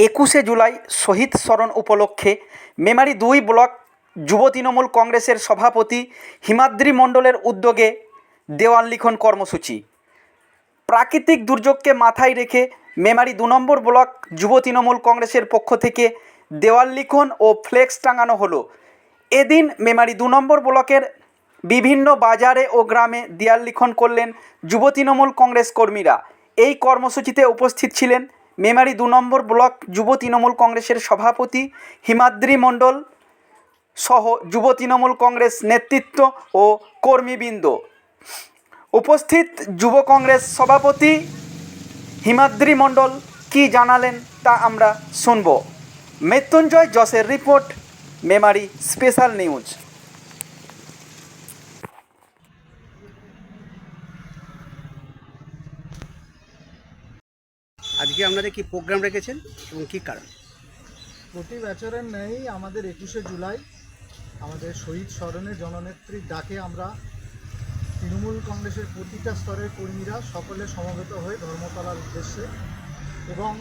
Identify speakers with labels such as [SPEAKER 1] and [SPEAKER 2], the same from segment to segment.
[SPEAKER 1] 21শে জুলাই শহীদ স্মরণ উপলক্ষে মেমারি 2 ব্লক যুব তৃণমূল কংগ্রেসের সভাপতি হিমাদ্রি মণ্ডলের উদ্যোগে দেওয়াল লিখন কর্মসূচি। প্রাকৃতিক দুর্যোগকে মাথায় রেখে মেমারি 2 নম্বর ব্লক যুব তৃণমূল কংগ্রেসের পক্ষ থেকে দেওয়াল লিখন ও ফ্লেক্স টাঙানো হলো। এদিন মেমারি 2 নম্বর ব্লকের বিভিন্ন বাজারে ও গ্রামে দেওয়াল লিখন করলেন যুব তৃণমূল কংগ্রেস কর্মীরা। এই কর্মসূচিতে উপস্থিত ছিলেন মেমারি 2 নম্বর ব্লক যুব তৃণমূল কংগ্রেসের সভাপতি হিমাদ্রি মণ্ডল সহ যুব তৃণমূল কংগ্রেস নেতৃত্ব ও কর্মীবৃন্দ। উপস্থিত যুব কংগ্রেস সভাপতি হিমাদ্রি মণ্ডল কি জানালেন তা আমরা শুনব। মৃত্যুঞ্জয় যশের রিপোর্ট, মেমারি স্পেশাল নিউজ।
[SPEAKER 2] আজকে আপনারা কি প্রোগ্রাম রেখেছেন এবং কী কারণ?
[SPEAKER 3] প্রতি বছরের নেই আমাদের 21শে জুলাই আমাদের শহীদ স্মরণে জননেত্রীর ডাকে আমরা তৃণমূল কংগ্রেসের প্রতিটা স্তরের কর্মীরা সকলে সমবেত হয়ে ধর্মতলার উদ্দেশ্যে এবং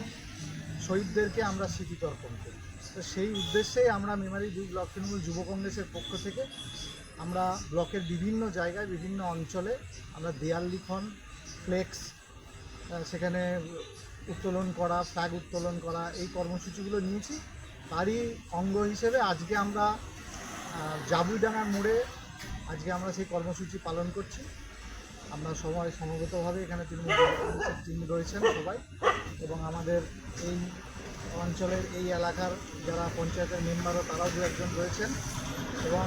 [SPEAKER 3] শহীদদেরকে আমরা স্মৃতি তর্পণ করি। তো সেই উদ্দেশ্যেই আমরা মেমারি 2 ব্লক তৃণমূল যুব কংগ্রেসের পক্ষ থেকে আমরা ব্লকের বিভিন্ন জায়গায় বিভিন্ন অঞ্চলে আমরা দেয়াল লিখন, ফ্লেক্স, সেখানে উত্তোলন করা, ফ্ল্যাগ উত্তোলন করা, এই কর্মসূচিগুলো নিয়েছি। তারই অঙ্গ হিসেবে আজকে আমরা জাবুইডাঙ্গার মোড়ে আজকে আমরা সেই কর্মসূচি পালন করছি। আমরা সবাই সমবেতভাবে এখানে তৃণমূল কংগ্রেসের টিম রয়েছেন সবাই, এবং আমাদের এই অঞ্চলের এই এলাকার যারা পঞ্চায়েতের মেম্বারও তারাও 2-1 রয়েছেন, এবং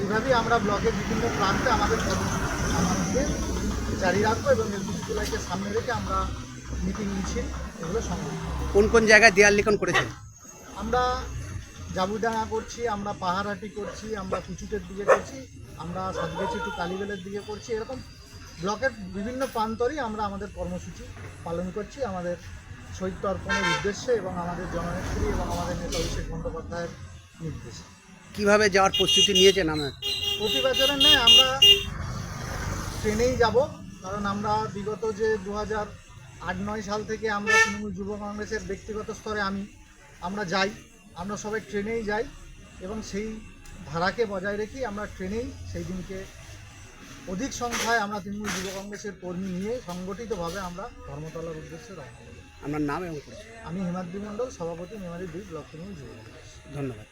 [SPEAKER 3] এইভাবেই আমরা ব্লকের বিভিন্ন প্রান্তে আমাদের কর্মসূচিকে জারি রাখবো এবং 21শে জুলাইকে সামনে রেখে আমরা মিটিং মিছিল এগুলো সংগঠিত।
[SPEAKER 2] কোন কোন জায়গায় দেয়াল লিখন করেছেন?
[SPEAKER 3] আমরা জাবুইডাঙ্গা করছি, আমরা পাহাড়হাটি করছি, আমরা কুচুটের দিকে করছি, আমরা সাতগাছি টু কালীবেলের দিকে করছি। এরকম ব্লকের বিভিন্ন প্রান্তরেই আমরা আমাদের কর্মসূচি পালন করছি আমাদের শহীদ তর্পণের উদ্দেশ্যে এবং আমাদের জননেত্রী এবং আমাদের নেতা অভিষেক বন্দ্যোপাধ্যায়ের নির্দেশে।
[SPEAKER 2] কিভাবে যাওয়ার প্রস্তুতি নিয়েছেন আপনার?
[SPEAKER 3] প্রতি বছরের নেই আমরা ট্রেনেই যাব, কারণ আমরা বিগত যে 2008-9 সাল থেকে আমরা তৃণমূল যুব কংগ্রেসের ব্যক্তিগত স্তরে আমরা যাই, আমরা সবাই ট্রেনেই যাই এবং সেই ধারাকে বজায় রেখেই আমরা ট্রেনেই সেই দিনকে অধিক সংখ্যায় আমরা তৃণমূল যুব কংগ্রেসের কর্মী নিয়ে সংগঠিতভাবে আমরা ধর্মতলার উদ্দেশ্যে রওনা হব।
[SPEAKER 2] আপনার নাম এবং পরিচয়?
[SPEAKER 3] আমি হিমাদ্রি মণ্ডল, সভাপতি, মেমারি 2 ব্লক তৃণমূল যুব কংগ্রেস।
[SPEAKER 2] ধন্যবাদ।